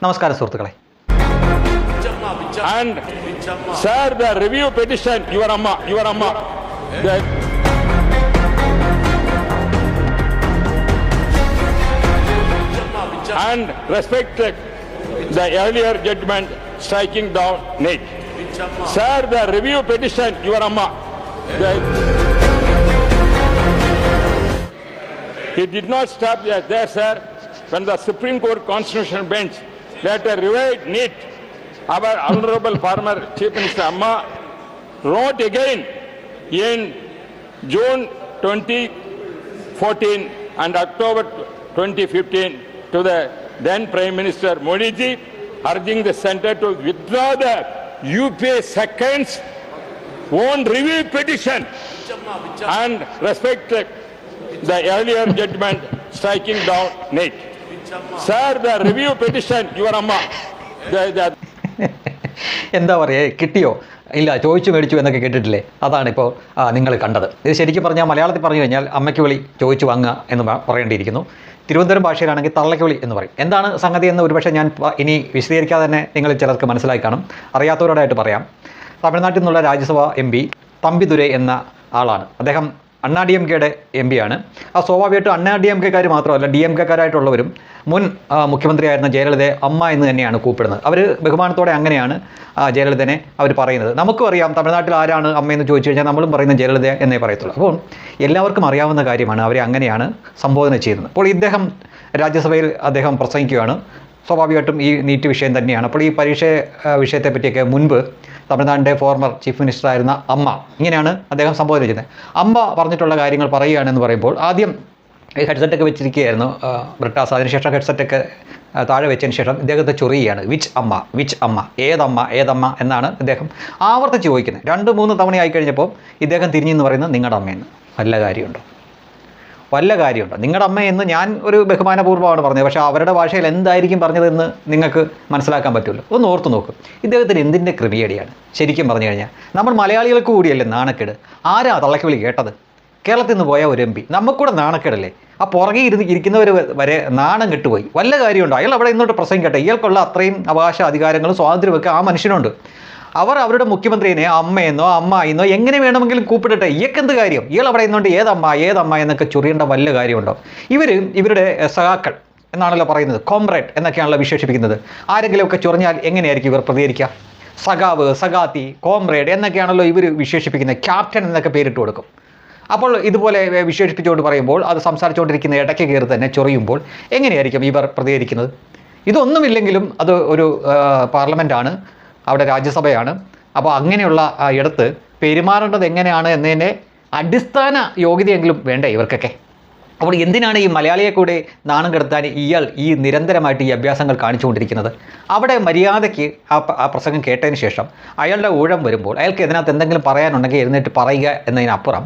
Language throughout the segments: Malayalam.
നമസ്കാരം സുഹൃത്തുക്കളെ. And sir, the review petition, your amma. And respected the earlier judgment striking down Nate. Sir, the review petition, your amma. It did not stop there, sir. When the Supreme Court Constitutional Bench later revived Nate, our Honorable former Chief Minister Amma wrote again in June 2014 and October 2015 to the then Prime Minister Modi ji, urging the centre to withdraw the UPA second's own review petition and respect the earlier judgment striking down Nate. Sir, the review petition, your amma. എന്താ പറയുക, കിട്ടിയോ ഇല്ല ചോദിച്ചു മേടിച്ചു എന്നൊക്കെ കേട്ടിട്ടില്ലേ? അതാണിപ്പോൾ നിങ്ങൾ കണ്ടത്. ഇത് ശരിക്കും പറഞ്ഞാൽ മലയാളത്തിൽ പറഞ്ഞു കഴിഞ്ഞാൽ അമ്മയ്ക്ക് വിളി ചോദിച്ചു വാങ്ങുക എന്ന് പറയേണ്ടിയിരിക്കുന്നു. തിരുവനന്തപുരം ഭാഷയിലാണെങ്കിൽ തള്ളയ്ക്ക് വിളി എന്ന് പറയും. എന്താണ് സംഗതി എന്ന് ഒരുപക്ഷെ ഞാൻ ഇനി വിശദീകരിക്കാതെ തന്നെ നിങ്ങൾ ചിലർക്ക് മനസ്സിലാക്കി കാണും. അറിയാത്തവരോടായിട്ട് പറയാം. തമിഴ്നാട്ടിൽ നിന്നുള്ള രാജ്യസഭാ MP തമ്പിദുരൈ എന്ന ആളാണ്. അദ്ദേഹം അണ്ണാ DMKയുടെ MP ആണ്. സ്വാഭാവികമായിട്ടും അണ്ണാ DMKക്കാർ മാത്രമല്ല DMKക്കാരായിട്ടുള്ളവരും മുൻ മുഖ്യമന്ത്രിയായിരുന്ന ജയലളിതയെ അമ്മ എന്ന് തന്നെയാണ് കൂപ്പിടുന്നത്. അവർ ബഹുമാനത്തോടെ അങ്ങനെയാണ് ജയലളിതനെ അവർ പറയുന്നത്. നമുക്കും അറിയാം തമിഴ്നാട്ടിൽ ആരാണ് അമ്മയെന്ന് ചോദിച്ചു കഴിഞ്ഞാൽ നമ്മളും പറയുന്നത് ജയലളിത എന്നേ പറയത്തുള്ളൂ. അപ്പോൾ എല്ലാവർക്കും അറിയാവുന്ന കാര്യമാണ്, അവരെ അങ്ങനെയാണ് സംബോധന ചെയ്യുന്നത്. അപ്പോൾ ഇദ്ദേഹം രാജ്യസഭയിൽ അദ്ദേഹം പ്രസംഗിക്കുകയാണ്. സ്വാഭാവികമായിട്ടും ഈ നീറ്റ് വിഷയം തന്നെയാണ്. അപ്പോൾ ഈ വിഷയത്തെ പറ്റിയൊക്കെ മുൻപ് തമിഴ്നാടിൻ്റെ ഫോർമർ ചീഫ് മിനിസ്റ്റർ ആയിരുന്ന അമ്മ ഇങ്ങനെയാണ് അദ്ദേഹം സംബോധന ചെയ്യുന്നത്. അമ്മ പറഞ്ഞിട്ടുള്ള കാര്യങ്ങൾ പറയുകയാണെന്ന് പറയുമ്പോൾ ആദ്യം ഹെഡ്സെറ്റൊക്കെ വെച്ചിരിക്കുകയായിരുന്നു ബ്രിട്ടാസ്. അതിനുശേഷം ഹെഡ്സെറ്റൊക്കെ താഴെ വെച്ചതിന് ശേഷം ഇദ്ദേഹത്തെ ചൊറിയുകയാണ്. വിച്ച് അമ്മ, ഏതമ്മ എന്നാണ് ഇദ്ദേഹം ആവർത്തിച്ച് ചോദിക്കുന്നത്. 2-3 തവണയായി കഴിഞ്ഞപ്പോൾ ഇദ്ദേഹം തിരിഞ്ഞെന്ന് പറയുന്നത് നിങ്ങളുടെ അമ്മയെന്ന്. വല്ല കാര്യമുണ്ടോ നിങ്ങളുടെ അമ്മയെന്ന്? ഞാൻ ഒരു ബഹുമാനപൂർവ്വമാണ് പറഞ്ഞത്, പക്ഷേ അവരുടെ ഭാഷയിൽ എന്തായിരിക്കും പറഞ്ഞതെന്ന് നിങ്ങൾക്ക് മനസ്സിലാക്കാൻ പറ്റുമല്ലോ. ഒന്ന് ഓർത്ത് നോക്കും. ഇദ്ദേഹത്തിന് എന്തിൻ്റെ ക്രിമിയടിയാണ് ശരിക്കും പറഞ്ഞു കഴിഞ്ഞാൽ? നമ്മൾ മലയാളികൾക്ക് കൂടിയല്ലേ നാണക്കേട്? ആരാ തള്ളയ്ക്ക് വിളി കേട്ടത്? കേരളത്തിൽ നിന്ന് പോയ ഒരു MP, നമുക്കൂടെ നാണക്കേടല്ലേ? ആ പുറകെ ഇരിക്കുന്നവർ വരെ നാണം കെട്ടുപോയി. വല്ല കാര്യമുണ്ടോ? അയാൾ അവിടെ നിന്നോട്ട് പ്രസംഗിക്കട്ടെ. ഇയാൾക്കുള്ള അത്രയും അവകാശ അധികാരങ്ങളും സ്വാതന്ത്ര്യമൊക്കെ ആ മനുഷ്യനുണ്ട്. അവരുടെ മുഖ്യമന്ത്രിനെ അമ്മയെന്നോ അമ്മായിന്നോ എങ്ങനെ വേണമെങ്കിലും കൂപ്പിടട്ടെ. ഇയാൾക്കെന്ത് കാര്യം? ഇയാൾ അവിടെ നിന്നുകൊണ്ട് ഏതമ്മ എന്നൊക്കെ ചൊറിയേണ്ട വല്ല കാര്യമുണ്ടോ? ഇവരുടെ സഖാക്കൾ എന്നാണല്ലോ പറയുന്നത്, കോംറേഡ് എന്നൊക്കെയാണല്ലോ വിശേഷിപ്പിക്കുന്നത്. ആരെങ്കിലുമൊക്കെ ചൊറിഞ്ഞാൽ എങ്ങനെയായിരിക്കും ഇവർ പ്രതികരിക്കുക? സഖാവ്, സഖാത്തി, കോംറേഡ് എന്നൊക്കെയാണല്ലോ ഇവർ വിശേഷിപ്പിക്കുന്നത്. ക്യാപ്റ്റൻ എന്നൊക്കെ പേരിട്ട് കൊടുക്കും. അപ്പോൾ ഇതുപോലെ വിശേഷിപ്പിച്ചുകൊണ്ട് പറയുമ്പോൾ അത് സംസാരിച്ചുകൊണ്ടിരിക്കുന്ന ഇടയ്ക്ക് കയറി തന്നെ ചൊറിയുമ്പോൾ എങ്ങനെയായിരിക്കും ഇവർ പ്രതികരിക്കുന്നത്? ഇതൊന്നുമില്ലെങ്കിലും അത് ഒരു പാർലമെൻറ്റാണ്, അവിടെ രാജ്യസഭയാണ്. അപ്പോൾ അങ്ങനെയുള്ള ഇടത്ത് പെരുമാറേണ്ടത് എങ്ങനെയാണ് എന്നതിൻ്റെ അടിസ്ഥാന യോഗ്യതയെങ്കിലും വേണ്ടേ ഇവർക്കൊക്കെ? അപ്പോൾ എന്തിനാണ് ഈ മലയാളിയെ കൂടെ നാണം കെടുത്താൻ ഇയാൾ ഈ നിരന്തരമായിട്ട് ഈ അഭ്യാസങ്ങൾ കാണിച്ചുകൊണ്ടിരിക്കുന്നത്? അവിടെ മര്യാദയ്ക്ക് ആ പ്രസംഗം കേട്ടതിന് ശേഷം അയാളുടെ ഊഴം വരുമ്പോൾ അയാൾക്ക് ഇതിനകത്ത് എന്തെങ്കിലും പറയാനുണ്ടെങ്കിൽ എഴുന്നേറ്റ് പറയുക എന്നതിനപ്പുറം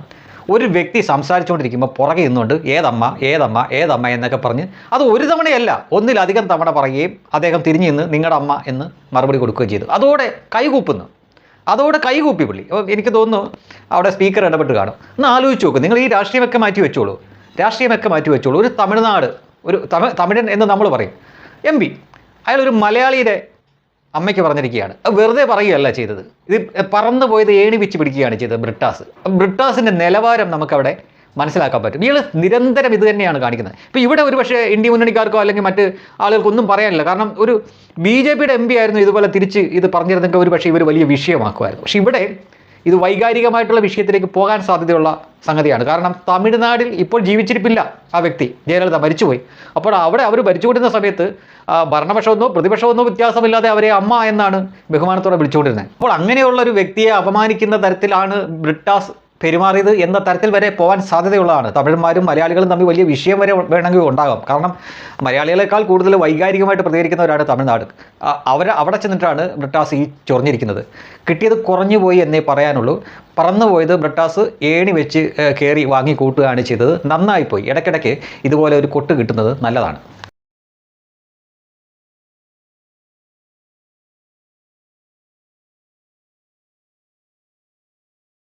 ഒരു വ്യക്തി സംസാരിച്ചുകൊണ്ടിരിക്കുമ്പോൾ പുറകെ നിന്നുകൊണ്ട് ഏതമ്മ എന്നൊക്കെ പറഞ്ഞ് അത് ഒരു തവണയല്ല 1-ലധികം തവണ പറയുകയും അദ്ദേഹം തിരിഞ്ഞു നിന്ന് നിങ്ങളുടെ അമ്മ എന്ന് മറുപടി കൊടുക്കുകയും ചെയ്തു. അതോടെ കൈകൂപ്പി പുള്ളി. എനിക്ക് തോന്നുന്നു അവിടെ സ്പീക്കർ ഇടപെട്ട് കാണും. ഒന്ന് ആലോചിച്ച് നോക്കും. നിങ്ങൾ ഈ രാഷ്ട്രീയമൊക്കെ മാറ്റി വെച്ചോളൂ. ഒരു തമിഴ്നാട്, ഒരു തമിഴൻ എന്ന് നമ്മൾ പറയും MP, അയാളൊരു മലയാളിയുടെ അമ്മയ്ക്ക് പറഞ്ഞിരിക്കുകയാണ്. വെറുതെ പറയുകയല്ല ചെയ്തത്. ഇത് പറന്നു പോയത് ഏണി വെച്ച് പിടിക്കുകയാണ് ചെയ്തത് ബ്രിട്ടാസിൻ്റെ നിലവാരം നമുക്കവിടെ മനസ്സിലാക്കാൻ പറ്റും. ഇയാൾ നിരന്തരം ഇത് തന്നെയാണ് കാണിക്കുന്നത്. ഇപ്പോൾ ഇവിടെ ഒരു പക്ഷേ ഇന്ത്യ മുന്നണിക്കാർക്കോ അല്ലെങ്കിൽ മറ്റ് ആളുകൾക്കൊന്നും പറയാനില്ല. കാരണം ഒരു BJPയുടെ MP ആയിരുന്നു ഇതുപോലെ തിരിച്ച് ഇത് പറഞ്ഞിരുന്നെങ്കിൽ ഒരു പക്ഷേ ഇവർ വലിയ വിഷയമാക്കുമായിരുന്നു. പക്ഷേ ഇവിടെ ഇത് വൈകാരികമായിട്ടുള്ള വിഷയത്തിലേക്ക് പോകാൻ സാധ്യതയുള്ള സംഗതിയാണ്. കാരണം തമിഴ്നാട്ടിൽ ഇപ്പോൾ ജീവിച്ചിരിപ്പില്ല ആ വ്യക്തി, ജയലളിത മരിച്ചുപോയി. അപ്പോൾ അവിടെ അവർ ഭരിച്ചുകൊണ്ടിരുന്ന സമയത്ത് ഭരണപക്ഷമെന്നോ പ്രതിപക്ഷമെന്നോ വ്യത്യാസമില്ലാതെ അവരെ അമ്മ എന്നാണ് ബഹുമാനത്തോടെ വിളിച്ചുകൊണ്ടിരുന്നത്. അപ്പോൾ അങ്ങനെയുള്ള ഒരു വ്യക്തിയെ അപമാനിക്കുന്ന തരത്തിലാണ് ബ്രിട്ടാസ് പെരുമാറിയത് എന്ന തരത്തിൽ വരെ പോകാൻ സാധ്യതയുള്ളതാണ്. തമിഴന്മാരും മലയാളികളും തമ്മിൽ വലിയ വിഷയം വരെ വേണമെങ്കിൽ ഉണ്ടാകാം. കാരണം മലയാളികളെക്കാൾ കൂടുതൽ വൈകാരികമായിട്ട് പ്രതികരിക്കുന്നവരാണ് തമിഴ്നാട്. അവിടെ ചെന്നിട്ടാണ് ബ്രിട്ടാസ് ഈ ചൊറിഞ്ഞിരിക്കുന്നത്. കിട്ടിയത് കുറഞ്ഞു പോയി എന്നേ പറയാനുള്ളൂ. പറന്നുപോയത് ബ്രിട്ടാസ് ഏണി വെച്ച് കയറി വാങ്ങി കൂട്ടുകയാണ് ചെയ്തത്. നന്നായിപ്പോയി. ഇടയ്ക്കിടയ്ക്ക് ഇതുപോലെ ഒരു കൊട്ട് കിട്ടുന്നത് നല്ലതാണ്.